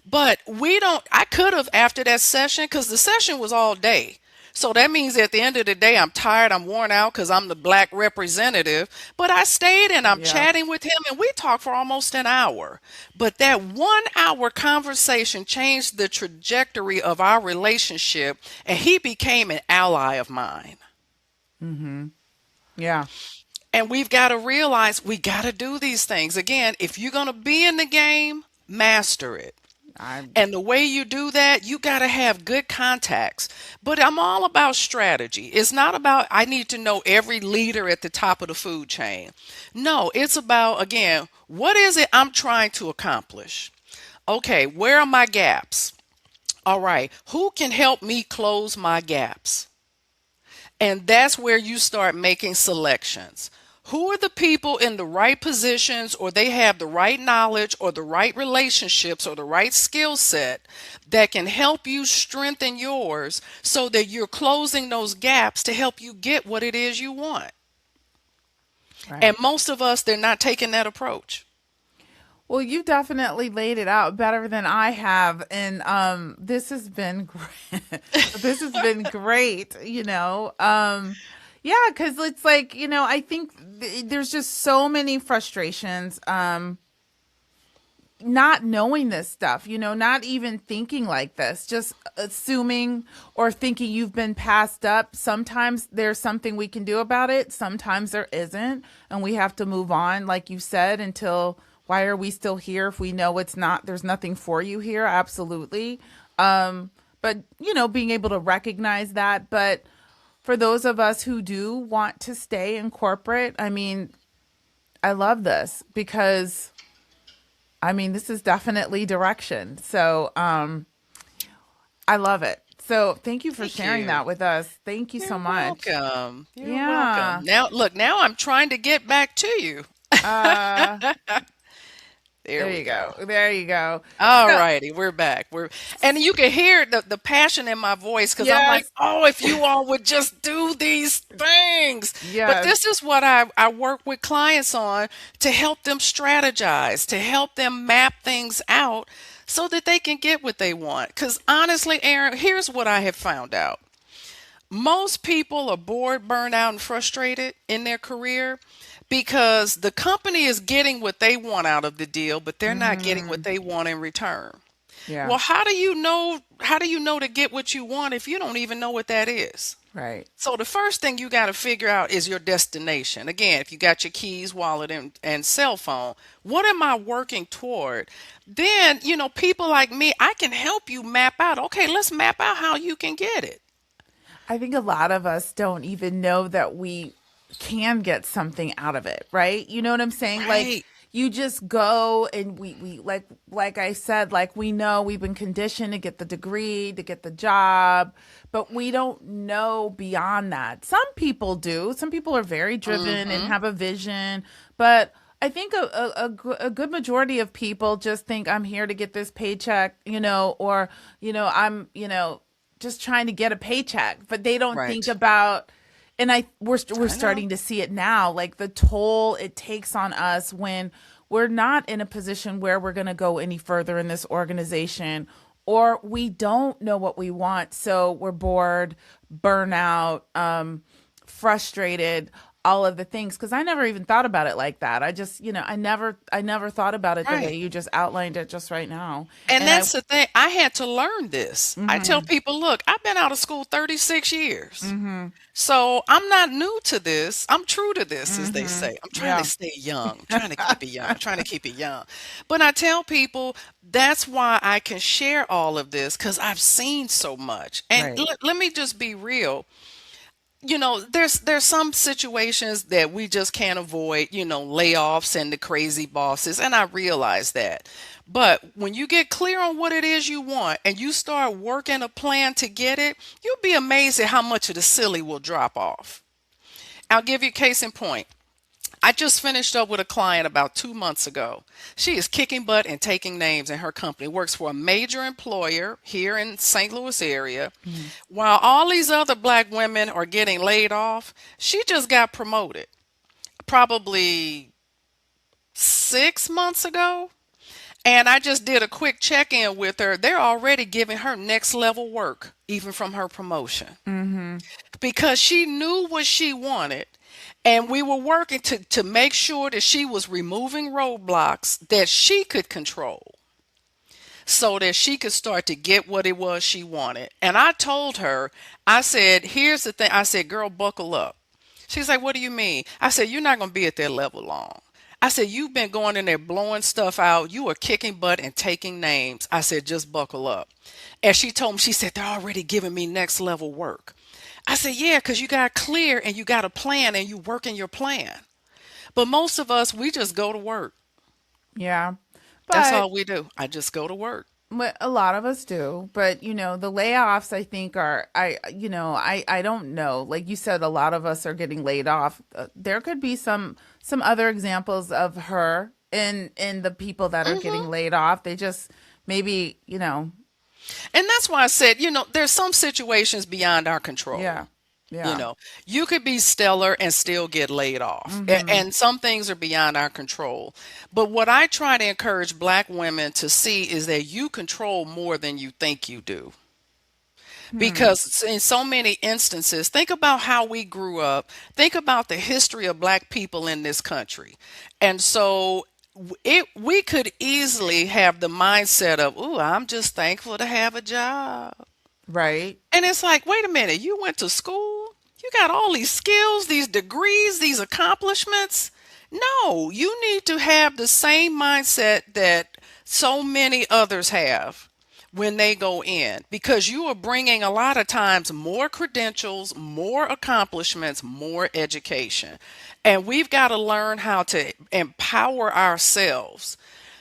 But I could have after that session, because the session was all day. So that means at the end of the day, I'm tired, I'm worn out because I'm the black representative. But I stayed and I'm Yeah. chatting with him and we talked for almost an hour. But that 1 hour conversation changed the trajectory of our relationship and he became an ally of mine. Hmm. Yeah. And we've got to realize we got to do these things. Again, if you're going to be in the game, master it. I. And the way you do that, you got to have good contacts. But I'm all about strategy. It's not about, I need to know every leader at the top of the food chain. No, it's about, again, what is it I'm trying to accomplish? Okay, where are my gaps? All right, who can help me close my gaps? And that's where you start making selections. Who are the people in the right positions, or they have the right knowledge, or the right relationships, or the right skill set that can help you strengthen yours so that you're closing those gaps to help you get what it is you want? Right. And most of us, they're not taking that approach. Well, you definitely laid it out better than I have, and this has been great. This has been great. Yeah, because it's like I think there's just so many frustrations. not knowing this stuff, not even thinking like this, just assuming or thinking you've been passed up. Sometimes there's something we can do about it. Sometimes there isn't. And we have to move on, like you said, until why are we still here if we know it's not, there's nothing for you here? Absolutely. But, being able to recognize that. But for those of us who do want to stay in corporate, I mean, I love this because this is definitely direction. So, I love it. So thank you for Thank sharing you. that with us. Thank you You're so much. welcome. You're Yeah. welcome. Now, look, now I'm trying to get back to you. Uh, There there we you go. go. There you go. All So, righty, we're back. And you can hear the passion in my voice because I'm like, yes, oh, if you all would just do these things. But yes. this is what I work with clients on to help them strategize, to help them map things out so that they can get what they want. Because honestly, Erin, here's what I have found out. Most people are bored, burned out, and frustrated in their career because the company is getting what they want out of the deal, but they're not getting what Mm, they want in return. yeah, Well, how do you know to get what you want if you don't even know what that is? right. So the first thing you got to figure out is your destination. Again, if you got your keys, wallet, and cell phone, what am I working toward? Then, people like me, I can help you map out. Okay, let's map out how you can get it. I think a lot of us don't even know that we can get something out of it, right? You know what I'm saying? Like Right. you just go and we like I said, like we know we've been conditioned to get the degree, to get the job, but we don't know beyond that. Some people do. Some people are very driven and Mm-hmm. have a vision, but I think a good majority of people just think I'm here to get this paycheck, or, I'm, just trying to get a paycheck, but they don't think Right. about, and we're I know. starting to see it now, like the toll it takes on us when we're not in a position where we're going to go any further in this organization, or we don't know what we want, so we're bored, burnout, frustrated, all of the things, because I never even thought about it like that. I just, I never thought about it the way Right. you just outlined it just right now. And And I that's the thing. I had to learn this. I tell mhm, people, look, I've been out of school 36 years. mhm, So I'm not new to this. I'm true to this, as they mhm, say. I'm trying to yeah. stay young. I'm trying to keep it young. I'm trying to keep it young. But I tell people that's why I can share all of this because I've seen so much. And Right. let me just be real. There's some situations that we just can't avoid, layoffs and the crazy bosses, and I realize that. But when you get clear on what it is you want and you start working a plan to get it, you'll be amazed at how much of the silly will drop off. I'll give you a case in point. I just finished up with a client about 2 months ago. She is kicking butt and taking names in her company, works for a major employer here in St. Louis area. Mhm. While all these other black women are getting laid off, she just got promoted probably 6 months ago. And I just did a quick check in with her. They're already giving her next level work, even from her promotion, Mhm. because she knew what she wanted. And we were working to make sure that she was removing roadblocks that she could control so that she could start to get what it was she wanted. And I told her, I said, here's the thing. I said, girl, buckle up. She's like, what do you mean? I said, you're not going to be at that level long. I said, you've been going in there blowing stuff out. You are kicking butt and taking names. I said, just buckle up. And she told me, she said, they're already giving me next level work. I said, yeah, because you got clear and you got a plan and you working your plan. But most of us, we just go to work. Yeah. That's But all we do. I just go to work. a lot of us do, but the layoffs I think are I don't know. Like you said, a lot of us are getting laid off. There could be some other examples of her in the people that are getting Hmm. laid off. They just maybe, And that's why I said, there's some situations beyond our control. yeah. You Yeah. know, you could be stellar and still get laid off. Mhm. And some things are beyond our control. But what I try to encourage black women to see is that you control more than you think you do. Hmm. Because in so many instances, think about how we grew up, think about the history of black people in this country. And so we could easily have the mindset of, "Ooh, I'm just thankful to have a job." Right. And it's like, wait a minute, you went to school? You got all these skills, these degrees, these accomplishments? No, you need to have the same mindset that so many others have when they go in, because you are bringing a lot of times more credentials, more accomplishments, more education. And we've got to learn how to empower ourselves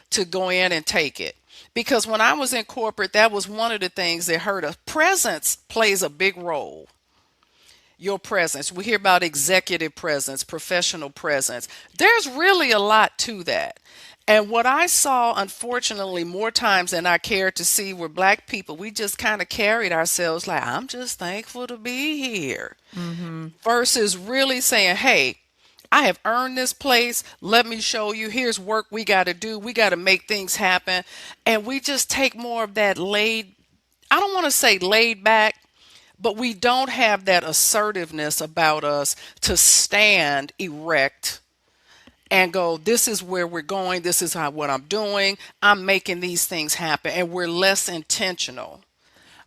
to go in and take it. Because when I was in corporate, that was one of the things that hurt us. Presence plays a big role. Your presence. We hear about executive presence, professional presence. There's really a lot to that. And what I saw, unfortunately, more times than I cared to see, were black people. We just kind of carried ourselves like, I'm just thankful to be here, Mm-hmm. versus really saying, hey, I have earned this place. Let me show you. Here's work we got to do. We got to make things happen. And we just take more of that I don't want to say laid back, but we don't have that assertiveness about us to stand erect and go, this is where we're going. This is what I'm doing. I'm making these things happen. And we're less intentional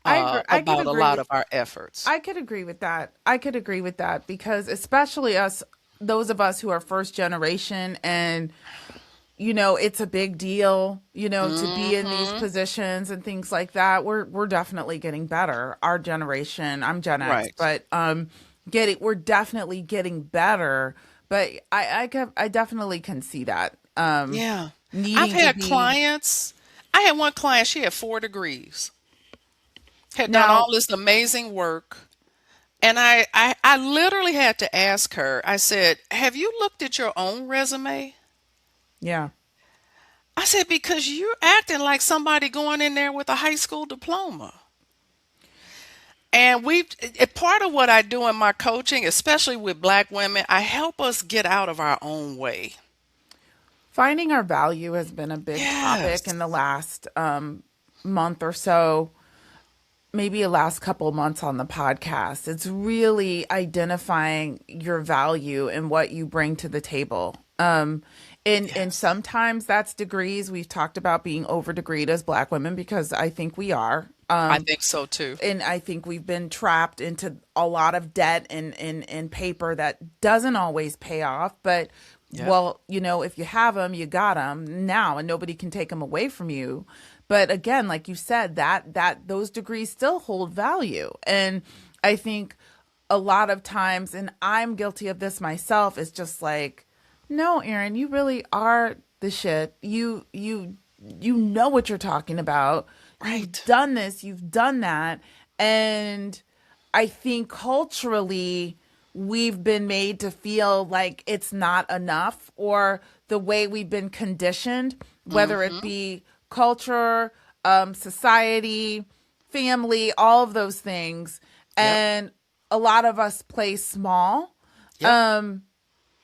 I agree. I could about a agree lot with of our efforts. I could agree with that. I could agree with that because especially those of us who are first generation and it's a big deal, to be in these Hmm. positions and things like that. We're definitely getting better. Our generation, I'm Gen X, Right. but we're definitely getting better. But I definitely can see that Yeah. I've needing to had be clients. I had one client, she had 4 degrees, had done now. all this amazing work. And I literally had to ask her, I said, have you looked at your own resume? Yeah, I said, because you're acting like somebody going in there with a high school diploma. And part of what I do in my coaching, especially with black women, I help us get out of our own way. finding our value has been a big topic in Yes. the last month or so, maybe the last couple of months on the podcast. It's really identifying your value and what you bring to the table. And Yes. sometimes that's degrees. We've talked about being over degreed as Black women because I think we are. I think so too. And I think we've been trapped into a lot of debt and paper that doesn't always pay off. But, Yep. well, if you have them, you got them now, and nobody can take them away from you. But again, like you said, that those degrees still hold value. And I think a lot of times, and I'm guilty of this myself, is just like, no, Erin, you really are the shit. You know what you're talking about. You've Right. done this, you've done that. And I think culturally we've been made to feel like it's not enough, or the way we've been conditioned, whether it Hmm. be culture, society, family, all of those things. Yep. And a lot of us play small. Yep. Um,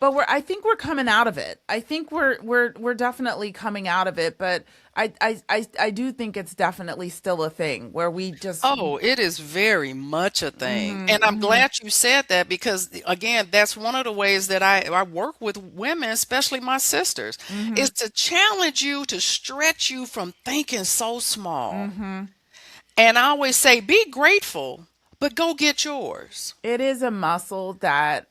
but I think we're coming out of it. I think we're definitely coming out of it, but I do think it's definitely still a thing where we just Oh, it is very much a thing. mhm, And I'm mhm, glad you said that, because again, that's one of the ways that I work with women, especially my sisters, is mhm, to challenge you, to stretch you from thinking so small. mhm. And I always say, be grateful, but go get yours. It is a muscle that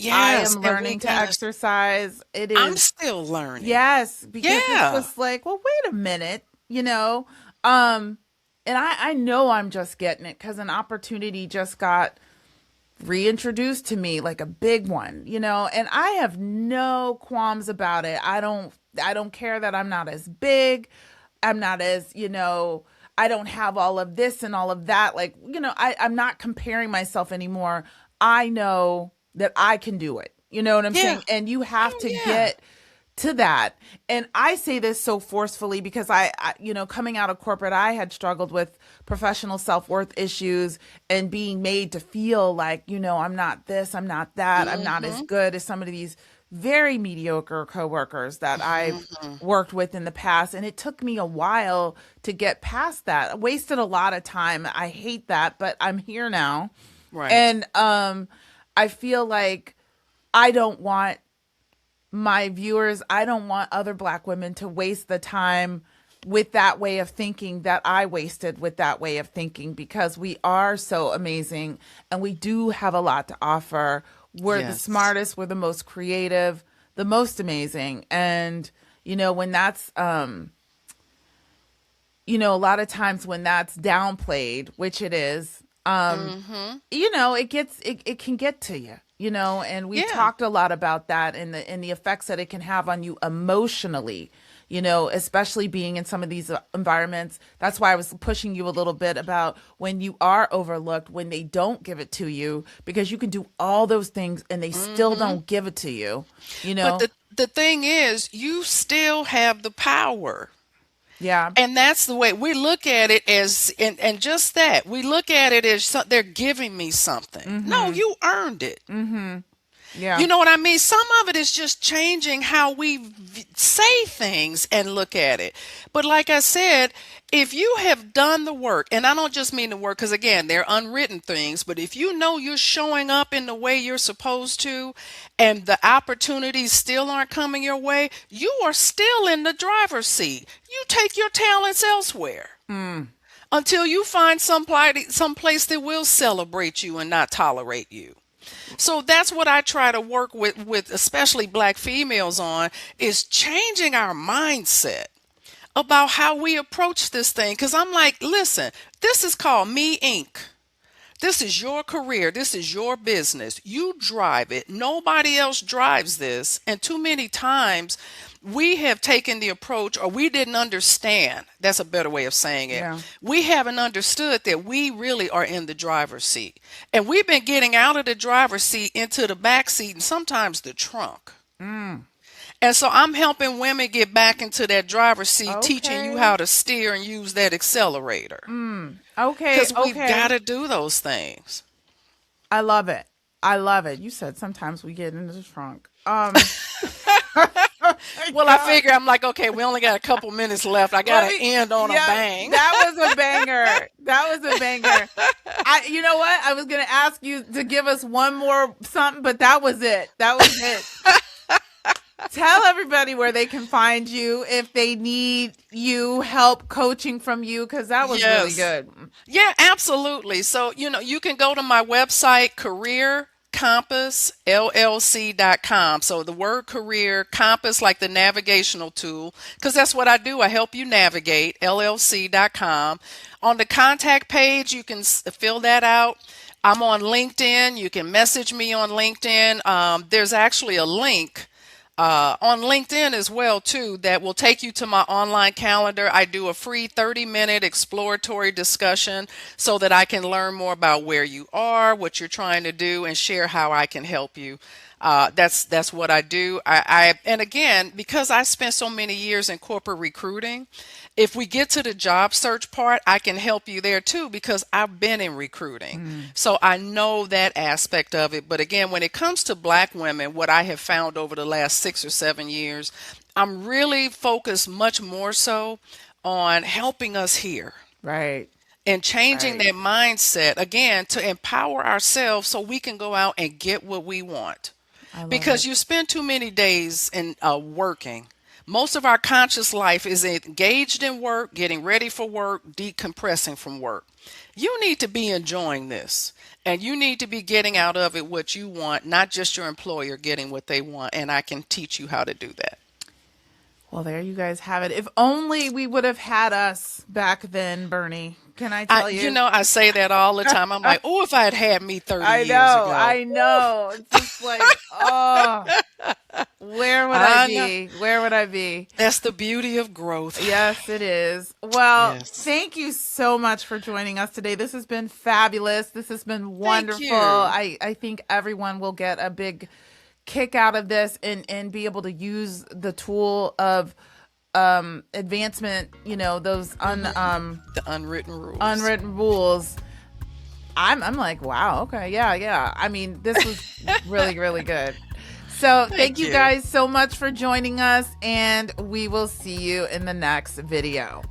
I Yes, am and we learning to gotta, exercise. It I'm is, still learning. yes, because it's Yeah. just like, well, wait a minute, um, and I know I'm just getting it because an opportunity just got reintroduced to me, like a big one, and I have no qualms about it. I don't care that I'm not as big. I'm not as, I don't have all of this and all of that. Like, I'm not comparing myself anymore. I know that I can do it. You know what I'm Yeah. saying? And you have Oh to yeah. get to that. And I say this so forcefully because coming out of corporate, I had struggled with professional self-worth issues and being made to feel like, I'm not this, I'm not that, I'm not as Hmm. good as some of these very mediocre coworkers that I've Hmm. worked with in the past. And it took me a while to get past that. I wasted a lot of time. I hate that, but I'm here now. Right. And I feel like I don't want my viewers, I don't want other Black women to waste the time with that way of thinking that I wasted with that way of thinking, because we are so amazing and we do have a lot to offer. We're the smartest, we're the most creative, the most amazing. And, when that's, a lot of times when that's downplayed, which it is, it can get to you. And we talked a lot about that and the effects that it can have on you emotionally, especially being in some of these environments. That's why I was pushing you a little bit about when you are overlooked, when they don't give it to you, because you can do all those things and they still don't give it to you, But the thing is, you still have the power. Yeah. And that's the way we look at it, as, and just that, we look at it as they're giving me something. No, you earned it. Yeah. You know what I mean? Some of it is just changing how we say things and look at it. But like I said, if you have done the work, and I don't just mean the work, because again, they're unwritten things, but if you know you're showing up in the way you're supposed to, and the opportunities still aren't coming your way, you are still in the driver's seat. You take your talents elsewhere. Until you find some place that will celebrate you and not tolerate you. So that's what I try to work with especially Black females on, is changing our mindset about how we approach this thing. Because I'm like, listen, this is called Me Inc. This is your career. This is your business. You drive it. Nobody else drives this. And too many times we have taken the approach, or we didn't understand. That's a better way of saying it. Yeah. We haven't understood that we really are in the driver's seat. And we've been getting out of the driver's seat into the back seat and sometimes the trunk. And so I'm helping women get back into that driver's seat, teaching you how to steer and use that accelerator. Okay. Because we've got to do those things. I love it. You said sometimes we get into the trunk. Well, I figure, I'm like, okay, we only got a couple minutes left. I got to end on a bang. That was a banger. You know what? I was going to ask you to give us one more something, but that was it. Tell everybody where they can find you if they need you help coaching from you, because that was really good. Yeah, absolutely. So, you can go to my website, careercompassllc.com. So the word career, compass, like the navigational tool, because that's what I do. I help you navigate, llc.com. On the contact page, you can fill that out. I'm on LinkedIn. You can message me on LinkedIn. There's actually a link on LinkedIn as well, too, that will take you to my online calendar. I do a free 30-minute exploratory discussion so that I can learn more about where you are, what you're trying to do, and share how I can help you. That's what I do. And again, because I spent so many years in corporate recruiting, if we get to the job search part, I can help you there too, because I've been in recruiting. So I know that aspect of it. But again, when it comes to Black women, what I have found over the last 6 or 7 years, I'm really focused much more so on helping us here. Right. And changing that mindset, again, to empower ourselves so we can go out and get what we want. Because you spend too many days in working. Most of our conscious life is engaged in work, getting ready for work, decompressing from work. You need to be enjoying this, and you need to be getting out of it what you want, not just your employer getting what they want. And I can teach you how to do that. Well, there you guys have it. If only we would have had us back then, Bernie. Can I tell you? I say that all the time. I'm like, oh, if I had had me 30 years ago. I know. It's just like, oh, where would I be? Where would I be? That's the beauty of growth. Yes, it is. Well, thank you so much for joining us today. This has been fabulous. This has been wonderful. I think everyone will get a big kick out of this and be able to use the tool of advancement, those the unwritten rules. I'm like, wow, okay, yeah. I mean, this was really, really good. So thank you guys so much for joining us, and we will see you in the next video.